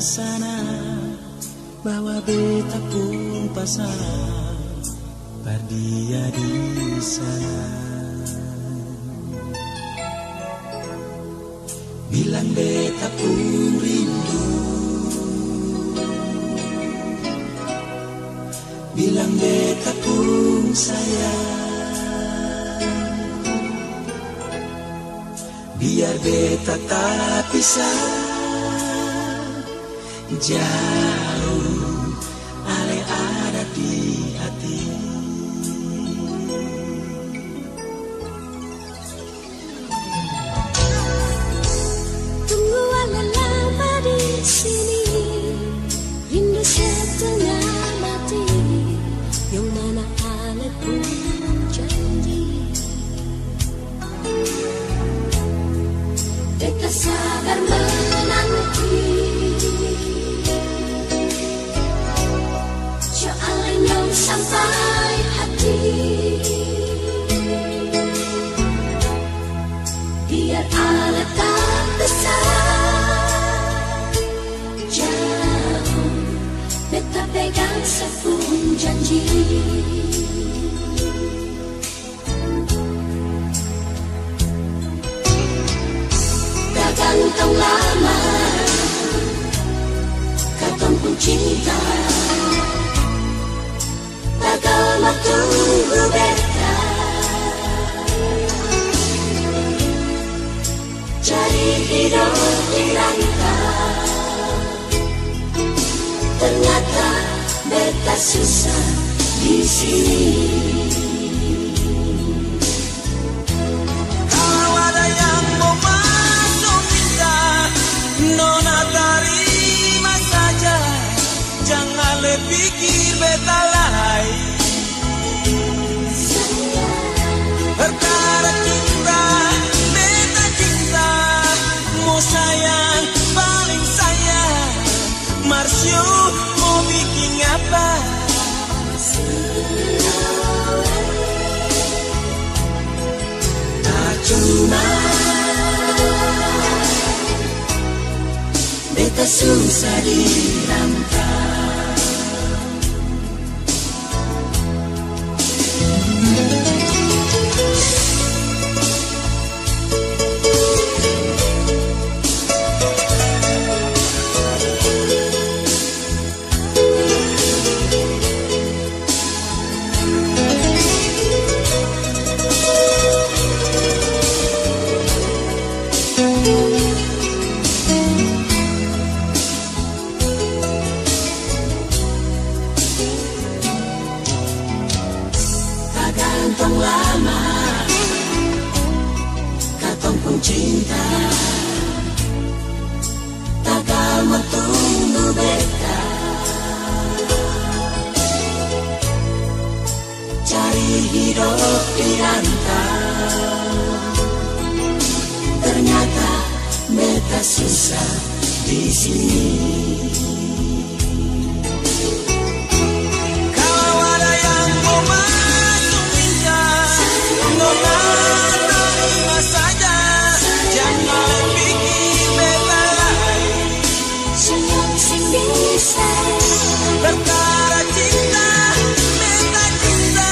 sana, bawa beta pun pasar, berdia di sana. Bilang beta pun rindu, bilang beta pun sayang, biar beta tak pisah jauh, ale ada di hati. Tunggu ale lama di sini, rindu setengah mati, yang mana ale pun janji. Beta sabar menanti, soalnya sampai hati, biar ale tak besar jauh, beta pegang sepun janji. Dah gantung lama, katong pun cinta, tagal matunggu beta, cari hidup di rantau. Ternyata beta susah di sini. Kalau ada yang mau masuk minta, nona terima saja, jangan le pikir beta lain. Perkara cinta, beta cinta, mau sayang paling sayang. Marsio mau bikin apa? Tak cuma beta susah dirantau. Gantung lama, katong pun cinta, tagal matunggu beta, cari hidup di rantau. Ternyata beta susah di sini. Perkara cinta, beta cinta,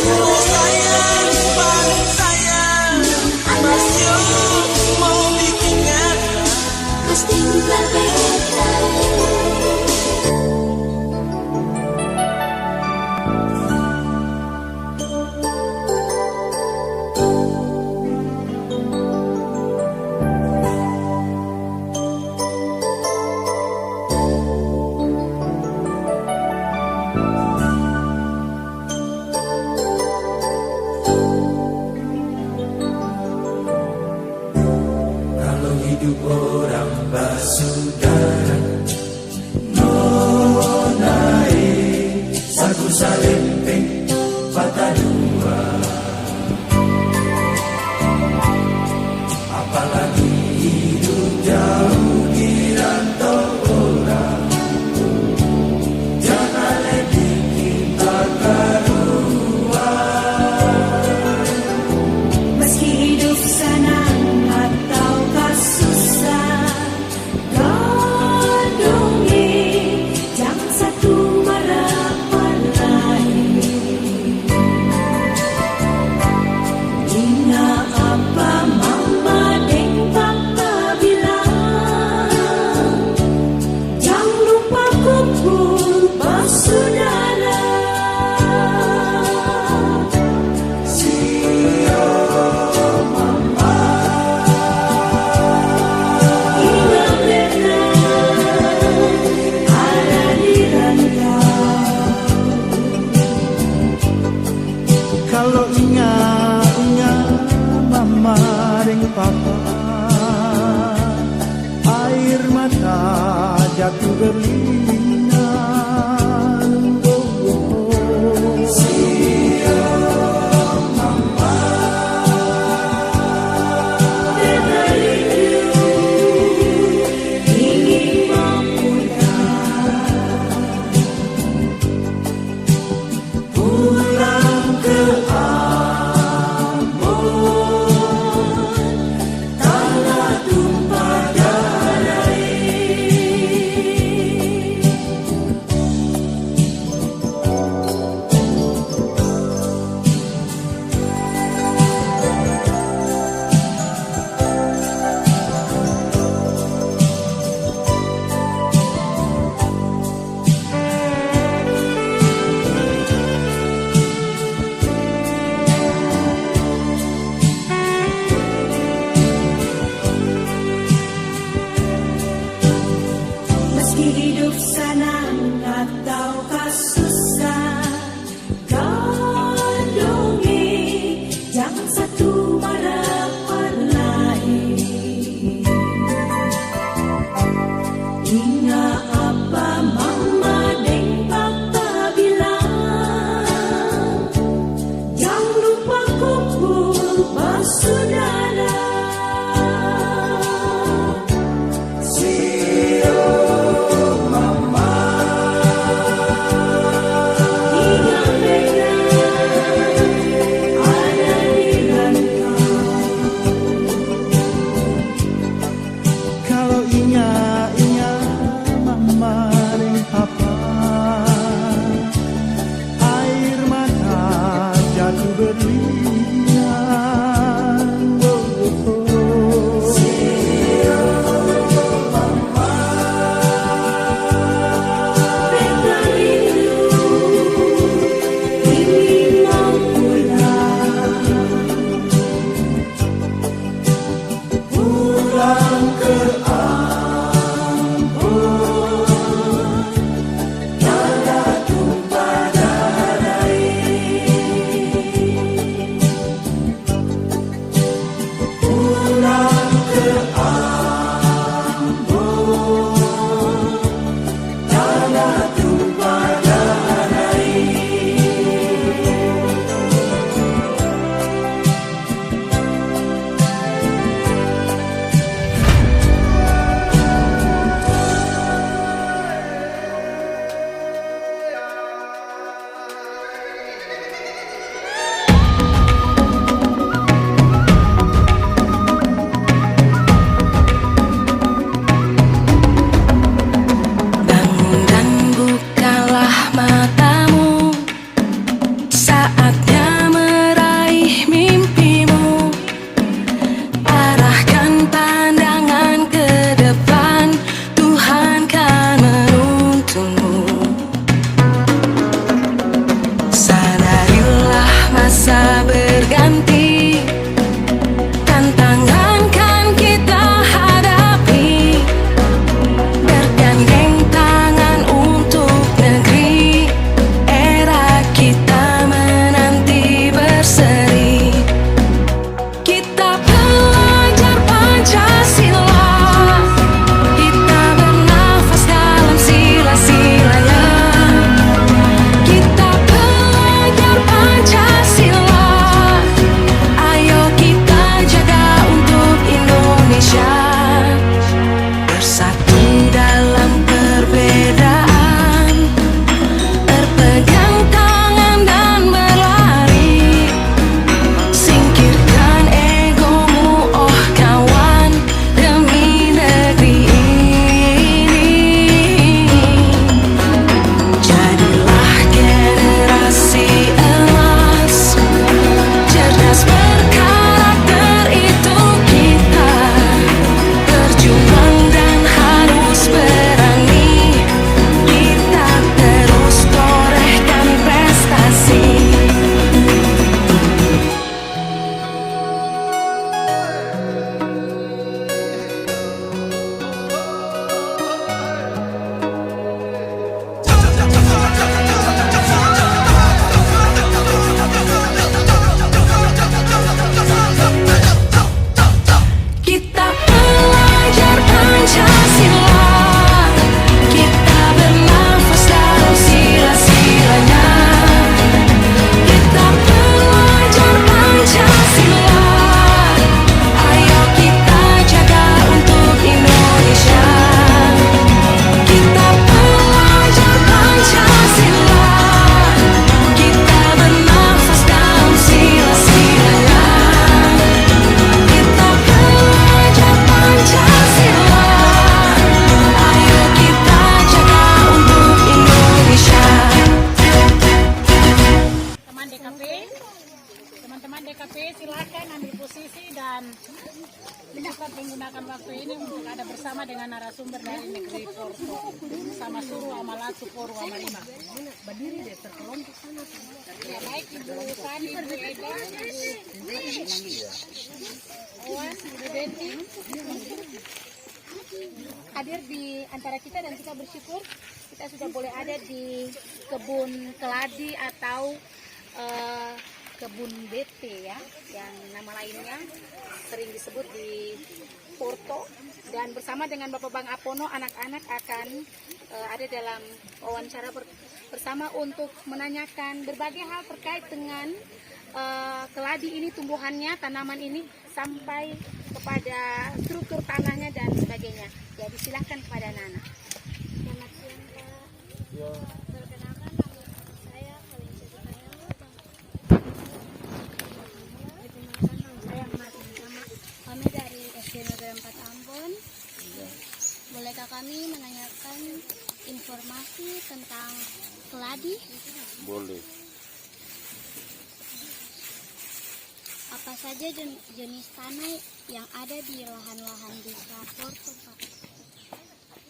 mau sayang paling sayang. Masih mau bikin apa? Kau tinggal beta. jatuh berlinang. Siang mama ingin memuda pulang ke Ambon, tanah tumpah darah. meski hidup senang ataukah susah kandungi jangan satu harapan lain. Ingat apa mama dan papa bilang, jangan lupa kumpul bersaudara. Kalau ingat narasumber dari negeri Porto sama suruh amalatu poru amarima. Berdiri deh terkelompok sana. Ya baik Ibu Fani, Ibu Eda, Ibu Owas, Ibu Betty hadir di antara kita dan kita bersyukur kita sudah boleh ada di kebun keladi atau kebun BP ya, yang nama lainnya sering disebut di Porto. Dan bersama dengan Bapak Bang Apono, anak-anak akan ada dalam wawancara bersama untuk menanyakan berbagai hal terkait dengan keladi ini, tumbuhannya, tanaman ini, sampai kepada struktur tanahnya dan sebagainya. Jadi silakan kepada Nana. Selamat siang Kak. Perkenalkan nama saya Kalin Sutikanya. Perkenalkan nama saya Martin Sama. Kami dari SD Negeri 4 Ambon. Bolehkah kami menanyakan informasi tentang keladi? Boleh. Apa saja jenis tanah yang ada di lahan-lahan desa Porto, Pak?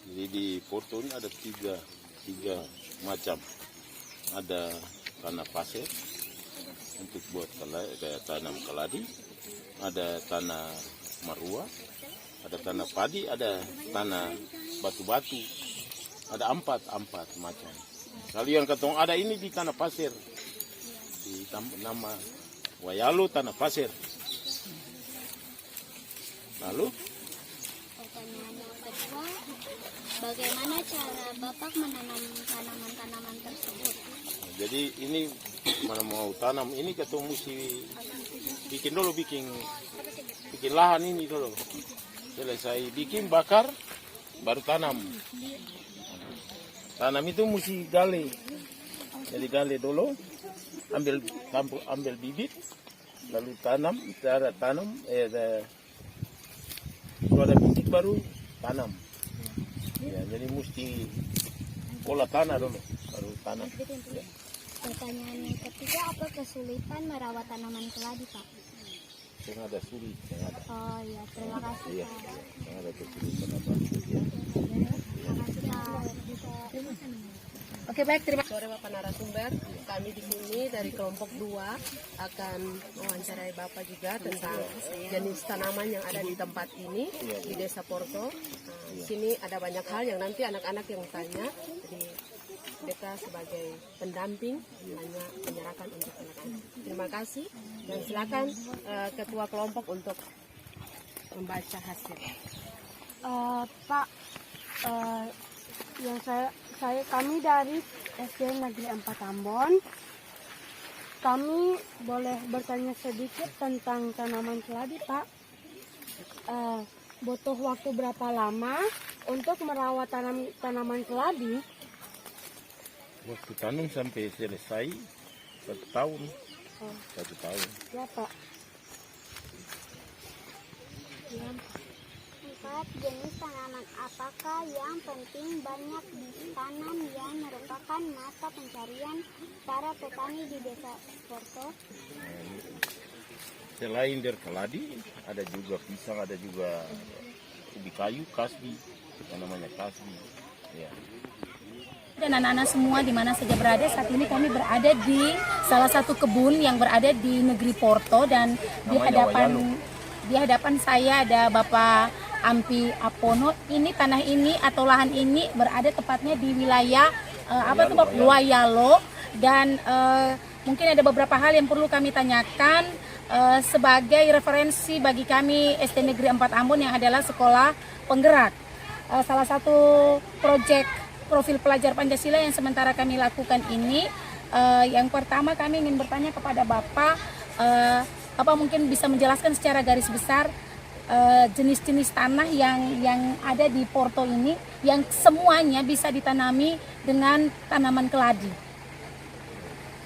Jadi di Porto ini ada tiga macam. Ada tanah pasir untuk buat kayak tanam keladi, ada tanah marua, ada tanah padi, ada tanah batu-batu. Ada empat macam. Kalau yang ketong ada ini di tanah pasir, di nama Wayalo tanah pasir. Lalu Pertanyaan yang kedua, bagaimana cara Bapak menanam tanaman-tanaman tersebut? jadi ini mana mau tanam ini ketong mesti bikin lahan ini dulu. Selesai bikin bakar baru tanam. Tanam itu mesti gali. Jadi gali dulu, ambil bibit, lalu tanam, cara tanam, kalau ada bibit baru tanam. Ya, jadi mesti olah tanah dulu, baru tanam. Ya. Pertanyaan yang ketiga, apa kesulitan merawat tanaman keladi, Pak? Yang ada sulit, yang ada. Oh iya, terima kasih, Iya, Pak. yang ada kesulitan apa? Ya. Terima kasih, Pak. Oke baik, terima kasih sore Bapak narasumber. Kami di sini dari kelompok 2 akan mewawancarai Bapak juga tentang jenis tanaman yang ada di tempat ini di Desa Porto. Di sini ada banyak hal yang nanti anak-anak yang tanya. Jadi kita sebagai pendamping hanya menyerahkan untuk anak-anak. Terima kasih dan silakan ketua kelompok untuk membaca hasil. Pak, yang kami dari SD Negeri 4 Ambon. Kami boleh bertanya sedikit tentang tanaman keladi, Pak. Butuh waktu berapa lama untuk merawat tanaman keladi? Waktu tanam sampai selesai 1 tahun. 1 tahun. Ya, Pak. Empat, jenis tanaman apakah yang penting banyak ditanam yang merupakan mata pencarian para petani di Desa Porto? Selain dari keladi, ada juga pisang, ada juga ubi kayu, kasbi, yang namanya kasbi. Ya. Dan anak-anak semua di mana saja berada, saat ini kami berada di salah satu kebun yang berada di negeri Porto, dan di hadapan saya ada Bapak Ampi Apono. Ini tanah ini atau lahan ini berada tepatnya di wilayah Wayalo, dan mungkin ada beberapa hal yang perlu kami tanyakan sebagai referensi bagi kami SD Negeri 4 Ambon yang adalah sekolah penggerak. Salah satu proyek profil pelajar Pancasila yang sementara kami lakukan ini, yang pertama kami ingin bertanya kepada Bapak, Bapak mungkin bisa menjelaskan secara garis besar jenis-jenis tanah yang ada di Porto ini yang semuanya bisa ditanami dengan tanaman keladi.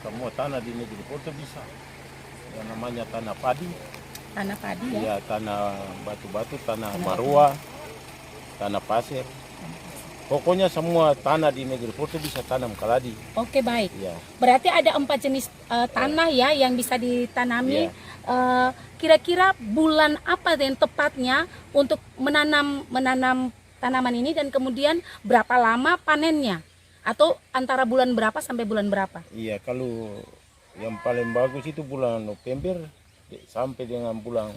Semua tanah di negeri Porto bisa. Yang namanya tanah padi. Tanah padi ya? Ya, tanah batu-batu, tanah marua, tanah pasir. Pokoknya semua tanah di negeri Porto bisa tanam keladi. Oke baik. Ya. Berarti ada 4 jenis tanah ya yang bisa ditanami. Kira-kira bulan apa yang tepatnya untuk menanam tanaman ini dan kemudian berapa lama panennya? Atau antara bulan berapa sampai bulan berapa? Iya, kalau yang paling bagus itu bulan November sampai dengan bulan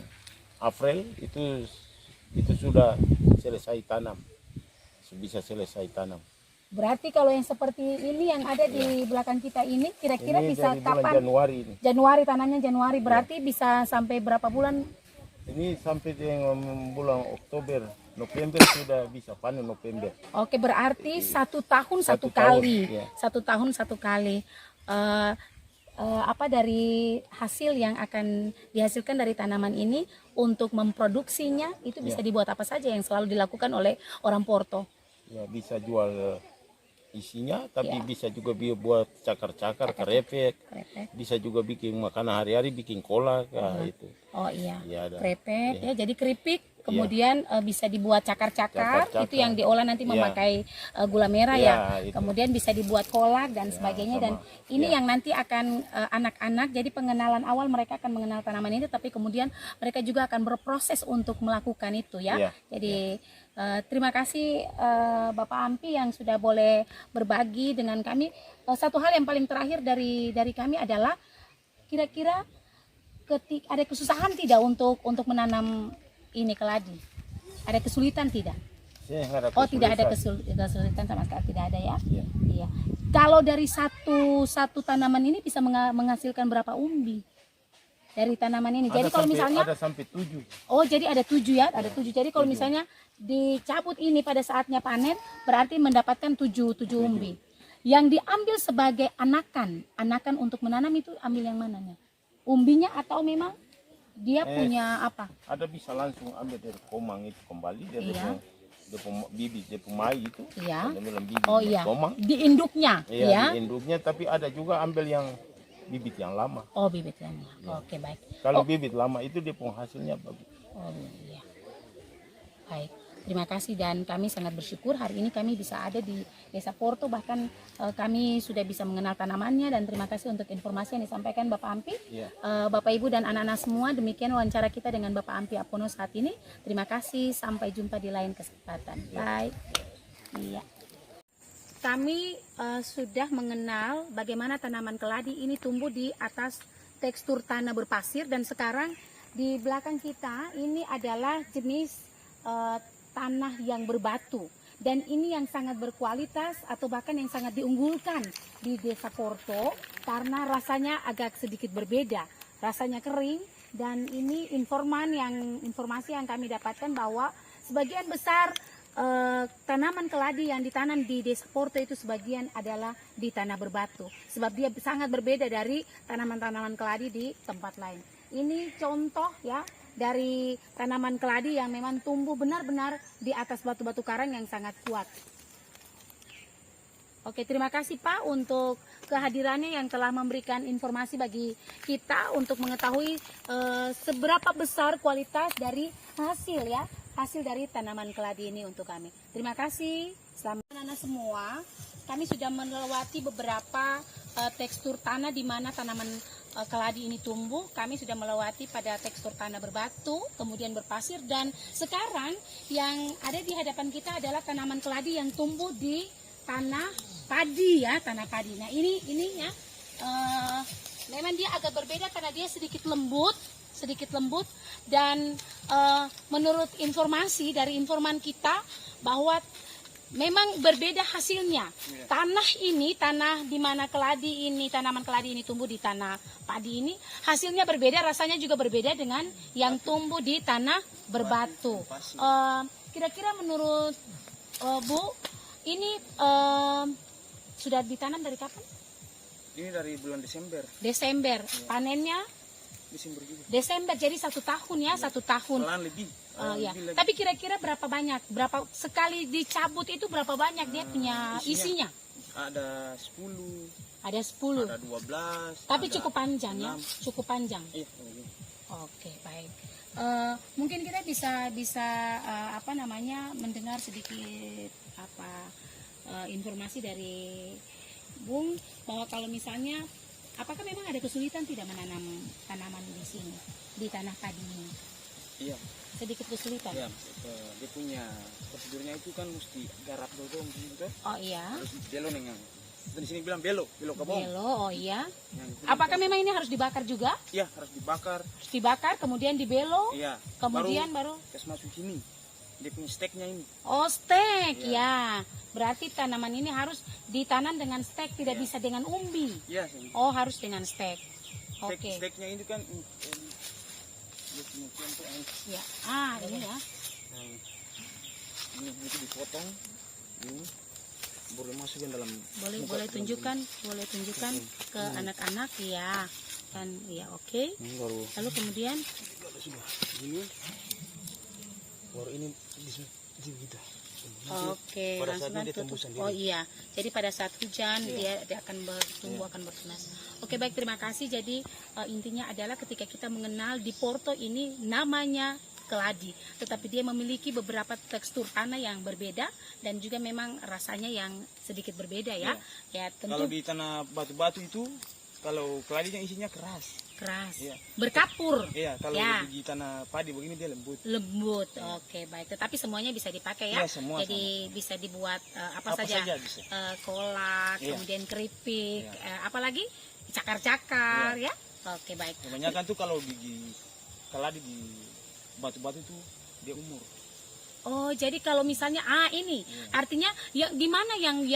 April itu sudah selesai tanam, bisa selesai tanam. Berarti kalau yang seperti ini yang ada di belakang kita ini kira-kira Ini bisa dari bulan kapan? Januari ini. Januari, tanamnya Januari, berarti bisa sampai berapa bulan? Ini sampai dengan bulan Oktober, November sudah bisa panen November. Oke, berarti 1 tahun satu Satu tahun, kali, iya. 1 tahun 1 kali. Apa dari hasil yang akan dihasilkan dari tanaman ini untuk memproduksinya itu bisa dibuat apa saja yang selalu dilakukan oleh orang Porto? Ya, bisa jual isinya, tapi Ya. bisa juga buat cakar-cakar, kerepek. Krepek. Bisa juga bikin makanan hari-hari, bikin kolak, itu. Oh iya, Iya, ada. krepek Iya. ya, jadi keripik. Kemudian bisa dibuat cakar-cakar, Cakar-cakar. itu yang diolah nanti Iya. memakai gula merah Iya, ya. itu. Kemudian bisa dibuat kolak dan Ya, sebagainya. Dan sama. ini Ya. yang nanti akan anak-anak. Jadi pengenalan awal mereka akan mengenal tanaman ini, tapi kemudian mereka juga akan berproses untuk melakukan itu ya. Iya. Jadi terima kasih Bapak Ampi yang sudah boleh berbagi dengan kami. Satu hal yang paling terakhir dari kami adalah kira-kira ada kesusahan tidak untuk menanam ini keladi? Ada kesulitan tidak? Saya nggak ada Oh, tidak ada kesulitan. kesulitan sama sekali, tidak ada ya? Iya. Iya. Kalau dari satu tanaman ini bisa menghasilkan berapa umbi dari tanaman ini? Jadi kalau misalnya ada sampai 7. oh, jadi ada 7 ya, ada 7. Jadi kalau misalnya dicabut ini pada saatnya panen berarti mendapatkan 7 umbi. Yang diambil sebagai anakan untuk menanam itu ambil yang mananya? Umbinya atau memang dia punya apa? Ada bisa langsung ambil dari komang itu kembali dari Iya. bibit dari pemai itu. Iya. Ada bilang bibit Oh dari iya, komang. di induknya Iya, ya. di induknya, tapi ada juga ambil yang bibit yang lama. Oh, bibitnya. Oke, baik. Kalau bibit lama itu dia penghasilnya bagus. Oh iya. Baik. Terima kasih dan kami sangat bersyukur hari ini kami bisa ada di Desa Porto, bahkan kami sudah bisa mengenal tanamannya dan terima kasih untuk informasi yang disampaikan Bapak Ampi. Iya. Bapak Ibu dan anak-anak semua, demikian wawancara kita dengan Bapak Ampi Apono saat ini. Terima kasih, sampai jumpa di lain kesempatan. Baik. Iya. Kami sudah mengenal bagaimana tanaman keladi ini tumbuh di atas tekstur tanah berpasir dan sekarang di belakang kita ini adalah jenis tanah yang berbatu dan ini yang sangat berkualitas atau bahkan yang sangat diunggulkan di Desa Porto karena rasanya agak sedikit berbeda, rasanya kering dan ini informasi yang kami dapatkan bahwa sebagian besar tanaman keladi yang ditanam di Desa Porto itu sebagian adalah di tanah berbatu sebab dia sangat berbeda dari tanaman-tanaman keladi di tempat lain. Ini contoh ya dari tanaman keladi yang memang tumbuh benar-benar di atas batu-batu karang yang sangat kuat. Oke, terima kasih Pak untuk kehadirannya yang telah memberikan informasi bagi kita untuk mengetahui seberapa besar kualitas dari hasil dari tanaman keladi ini untuk kami. Terima kasih. Selamat anak-anak semua. Kami sudah melewati beberapa tekstur tanah di mana tanaman keladi ini tumbuh. Kami sudah melewati pada tekstur tanah berbatu, kemudian berpasir, dan sekarang yang ada di hadapan kita adalah tanaman keladi yang tumbuh di tanah padi ya, tanah padi. Nah ini ya, memang dia agak berbeda karena dia sedikit lembut dan menurut informasi dari informan kita bahwa memang berbeda hasilnya. Tanah di mana keladi ini, tanaman keladi ini tumbuh di tanah padi ini, hasilnya berbeda, rasanya juga berbeda dengan yang tumbuh di tanah berbatu. Kira-kira menurut Bu, ini sudah ditanam dari kapan? Ini dari bulan Desember. Desember. Panennya Desember juga. Desember, jadi 1 tahun ya, 1 tahun. Malahan lebih. Ya. Lebih lagi. Tapi kira-kira berapa banyak? Berapa sekali dicabut itu berapa banyak dia punya isinya? Ada 10, Ada 10. ada 12. Tapi ada cukup panjang ya, 6. cukup panjang. Iya. Oke, baik. Mungkin kita bisa mendengar sedikit informasi dari Bung bahwa kalau misalnya apakah memang ada kesulitan tidak menanam tanaman di sini, di tanah padi ini? Iya, sedikit kesulitan. iya. Dia punya prosedurnya itu kan mesti garap dodong gitu. Oh iya. Harus belok nengang. Di sini bilang belok ke bawah. Belo, oh iya. Yang itu Apakah memang ini harus dibakar juga? Iya, harus dibakar. Harus dibakar, kemudian dibelo, Iya. kemudian baru Terus masuk sini. Dia punya steknya ini. oh stek Iya. ya. Berarti tanaman ini harus ditanam dengan stek, tidak Iya. bisa dengan umbi. Iya, Oh harus dengan stek. stek, Oke. steknya ini kan dia punya contoh yang Ya. Ah ini ya. ini itu dipotong ini boleh masukin dalam Boleh muka boleh dalam tunjukkan, boleh tunjukkan ke anak-anak ya. Kan ya oke. ini baru Lalu kemudian kalau sudah ini baru ini di kita. oke, pada langsung saatnya dia tutup. tumbuh sendiri. Oh iya, jadi pada saat hujan Iya. dia akan bertumbuh, akan bertunas. Oke baik, terima kasih. Jadi intinya adalah ketika kita mengenal di Porto ini namanya keladi, tetapi dia memiliki beberapa tekstur tanah yang berbeda dan juga memang rasanya yang sedikit berbeda ya. Ya Kalau tentu di tanah batu-batu itu kalau keladinya isinya keras. keras, Iya. berkapur. Iya, kalau Ya. di tanah padi begini dia lembut. Lembut, oke baik. Tetapi semuanya bisa dipakai ya. Iya, semua Jadi bisa dibuat apa Apa saja, saja bisa. kolak, Iya. kemudian keripik, Iya. apalagi cakar-cakar ya. Oke baik. Kebanyakan tuh kalau di keladi di batu-batu itu dia umur. Oh jadi kalau misalnya ini artinya yang di mana yang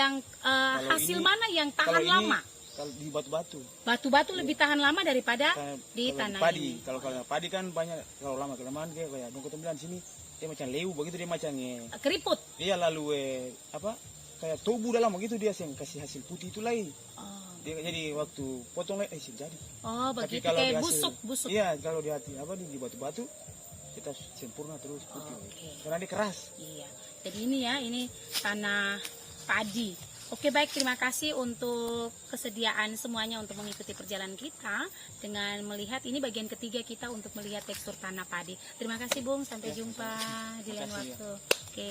hasil ini- mana yang Kalau tahan ini lama? kalau di batu-batu. Batu-batu lebih tahan lama daripada Kalau di tanah padi, ini. kalau padi kan banyak kalau lama kelamaan kayak dong ketemu bilang sini dia macam leu begitu dia macam Keriput. dia lalu apa kayak tubuh dalam begitu dia yang kasih hasil putih itu lain. Oh, Dia jadi waktu potong jadi. oh Tapi begitu kalau kayak di hasil- busuk. Iya, kalau di hati apa di batu-batu kita sempurna terus putih. Oke. Karena dia keras. Iya. Jadi ini ya, ini tanah padi. Oke baik, terima kasih untuk kesediaan semuanya untuk mengikuti perjalanan kita dengan melihat ini bagian ketiga kita untuk melihat tekstur tanah padi. Terima kasih Bung, sampai jumpa di lain Terima kasih, waktu. Oke.